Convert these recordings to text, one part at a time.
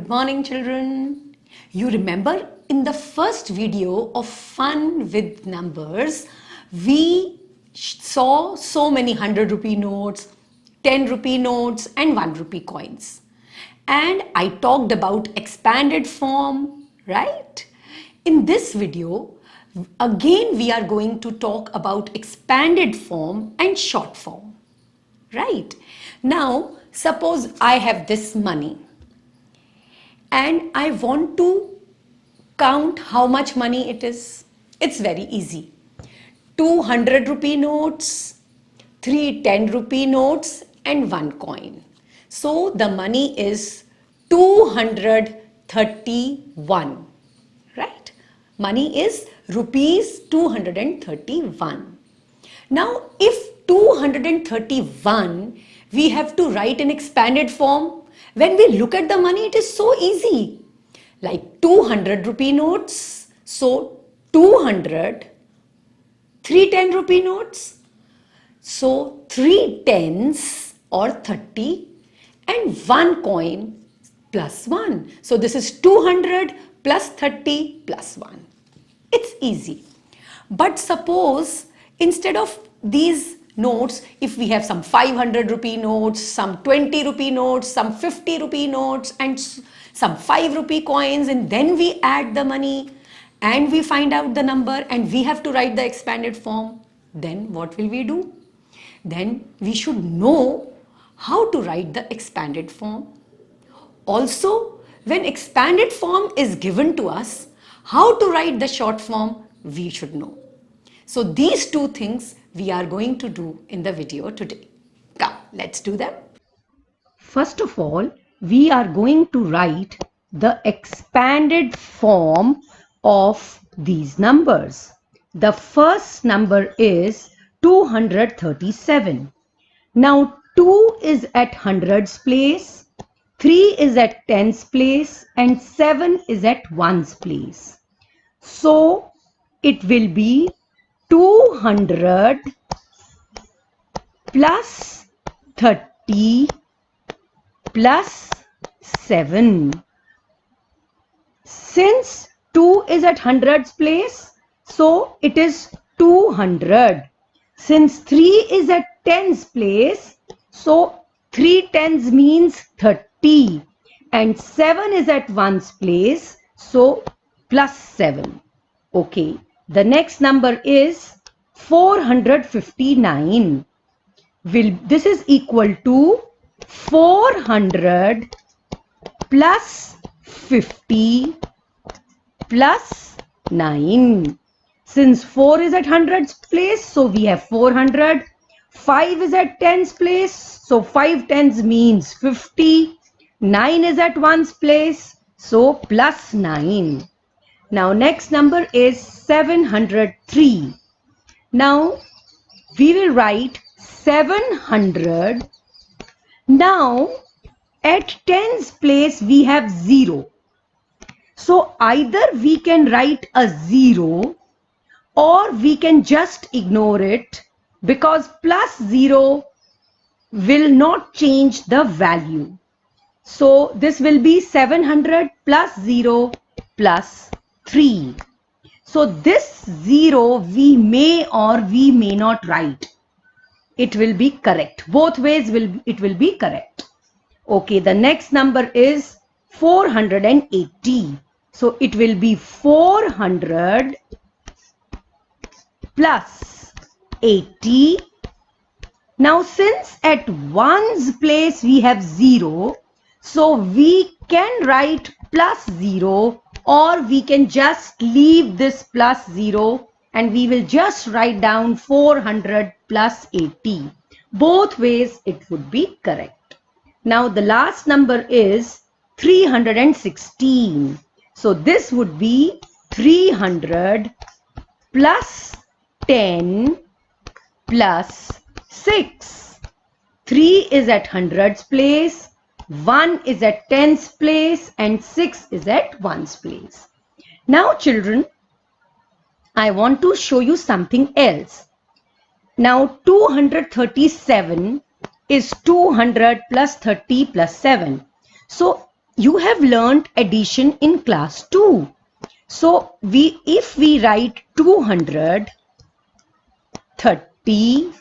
morning, children. You remember in the first video of Fun with Numbers, we saw so many 100 rupee notes, 10 rupee notes and 1 rupee coins. And I talked about expanded form, right? In this video, again we are going to talk about expanded form and short form, right? Now, suppose I have this money and I want to count how much money it is. It's very easy. 200 rupee notes, 3 10 rupee notes and 1 coin. So the money is 231, right? Money is rupees 231. Now if 231 we have to write in expanded form, when we look at the money it is so easy. Like 200 rupee notes, so 200, 3 10 rupee notes, so 3 tens or 30 and 1 coin plus 1. So this is 200 plus 30 plus 1. It's easy. But suppose instead of these notes, if we have some 500 rupee notes, some 20 rupee notes, some 50 rupee notes and some 5 rupee coins, and then we add the money and we find out the number and we have to write the expanded form, then what will we do? Then we should know how to write the expanded form. Also, when expanded form is given to us, how to write the short form, we should know. So these two things we are going to do in the video today. Come, let's do them. First of all, we are going to write the expanded form of these numbers. The first number is 237. Now 2 is at hundreds place, 3 is at tens place and 7 is at ones place. So it will be 200 plus 30 plus 7. Since 2 is at hundreds place, so it is 200. Since 3 is at tens place, so 3 tens means 30. And 7 is at ones place, so plus 7. Okay. The next number is 459. This is equal to 400 plus 50 plus 9. Since 4 is at hundreds place, so we have 400. 5 is at tens place, so 5 tens means 50. 9 is at ones place, so plus 9. Now next number is 703. Now we will write 700. Now at tens place we have 0. So either we can write a 0 or we can just ignore it because plus 0 will not change the value. So this will be 700 plus 0 plus 3. So this 0 we may or we may not write. It will be correct. Both ways it will be correct. Okay, the next number is 480. So it will be 400 plus 80. Now since at ones place we have 0, so we can write plus 0 or we can just leave this plus 0 and we will just write down 400 plus 80. Both ways it would be correct. Now the last number is 316. So this would be 300 plus 10 plus 6. 3 is at hundreds place, 1 is at tens place and 6 is at ones place. Now children, I want to show you something else. Now 237 is 200 plus 30 plus 7. So you have learnt addition in class 2. So if we write 230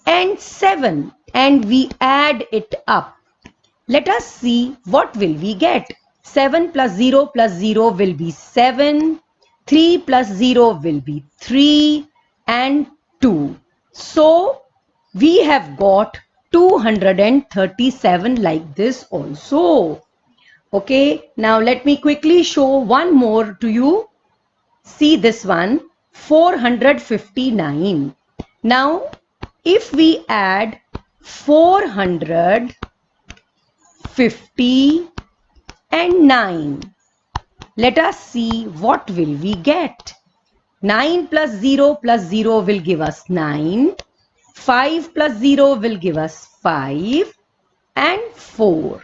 and 7 and we add it up, let us see what will we get. 7 plus 0 will be 7. 3 plus 0 will be 3 and 2. So we have got 237 like this also. Okay, now let me quickly show one more to you. See this one, 459. Now, if we add 450 and 9, let us see what will we get. 9 plus 0 will give us 9. 5 plus 0 will give us 5 and 4.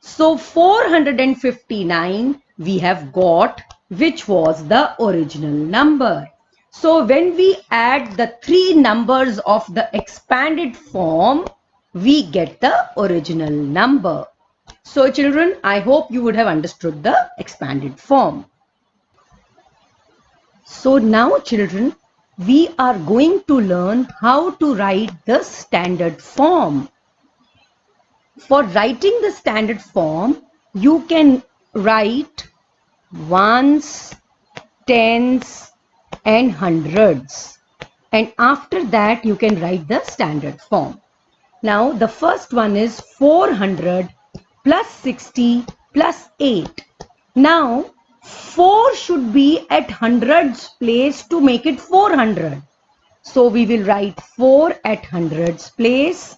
So 459 we have got, which was the original number. So when we add the three numbers of the expanded form, we get the original number. So children, I hope you would have understood the expanded form. So now children, we are going to learn how to write the standard form. For writing the standard form, you can write ones, tens and hundreds. And after that, you can write the standard form. Now, the first one is 400 plus 60 plus 8. Now, 4 should be at hundreds place to make it 400. So, we will write 4 at hundreds place.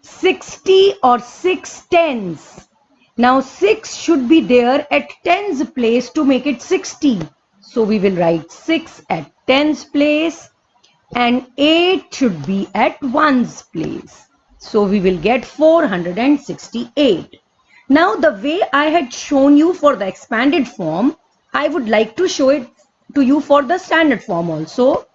60 or 6 tens. Now 6 should be there at tens place to make it 60. So we will write 6 at tens place and 8 should be at ones place. So we will get 468. Now the way I had shown you for the expanded form, I would like to show it to you for the standard form also.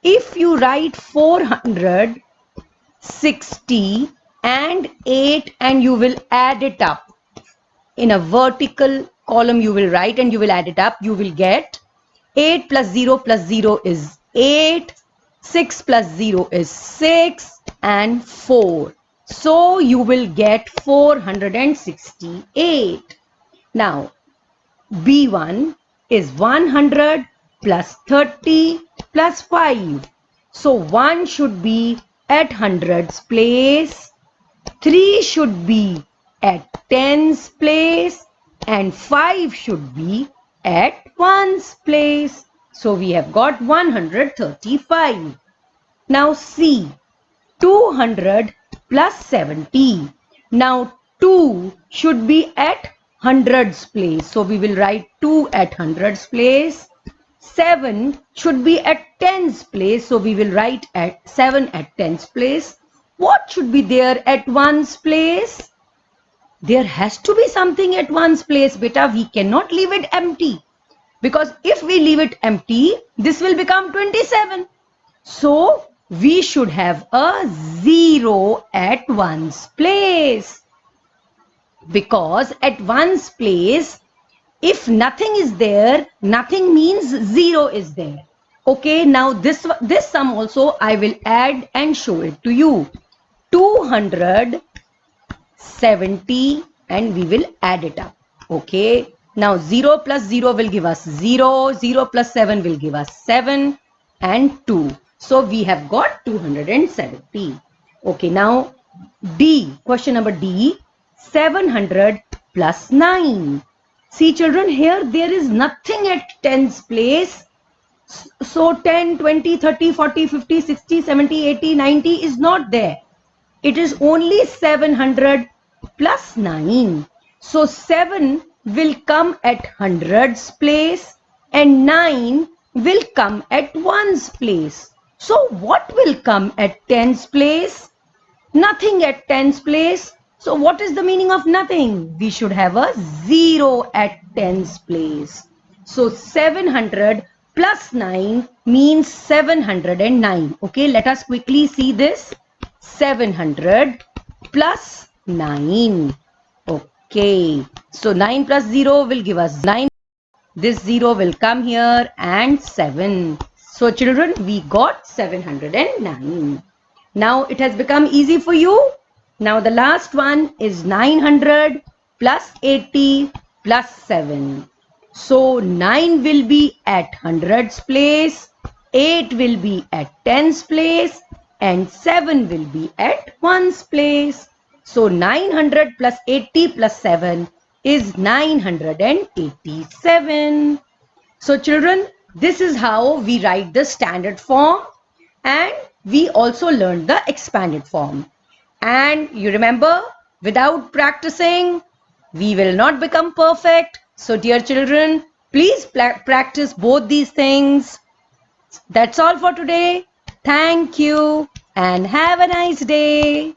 If you write 460 and 8 and you will add it up in a vertical column, you will write and you will add it up, you will get 8 plus 0 is 8, 6 plus 0 is 6 and 4. So you will get 468. Now B1 is 100 plus 30 plus 5. So 1 should be at hundreds place, 3 should be at tens place and 5 should be at ones place. So we have got 135. Now see, 200 plus 70. Now 2 should be at hundreds place. So we will write 2 at hundreds place. 7 should be at tens place. So we will write at 7 at tens place. What should be there at ones place? There has to be something at ones place, beta. We cannot leave it empty. Because if we leave it empty, this will become 27. So we should have a 0 at ones place. Because at ones place, if nothing is there, nothing means 0 is there. Okay, now this sum also I will add and show it to you. 270 and we will add it up. Okay, now 0 plus 0 will give us 0, 0 plus 7 will give us 7 and 2. So we have got 270. Okay, now D, question number D, 700 plus 9. See children, here there is nothing at tens place. So 10, 20, 30, 40, 50, 60, 70, 80, 90 is not there. It is only 700 plus 9. So 7 will come at hundreds place and 9 will come at ones place. So what will come at tens place? Nothing at tens place. So what is the meaning of nothing? We should have a 0 at tens place. So 700 plus 9 means 709. Okay, let us quickly see this. 700 plus 9. Okay, So 9 plus 0 will give us 9. This 0 will come here and 7. So children, we got 709. Now it has become easy for you. Now the last one is 900 plus 80 plus 7. So 9 will be at hundreds place, 8 will be at tens place, and 7 will be at ones place. So 900 plus 80 plus 7 is 987. So children, this is how we write the standard form, and we also learned the expanded form. And you remember, without practicing, we will not become perfect. So dear children, please practice both these things. That's all for today. Thank you and have a nice day.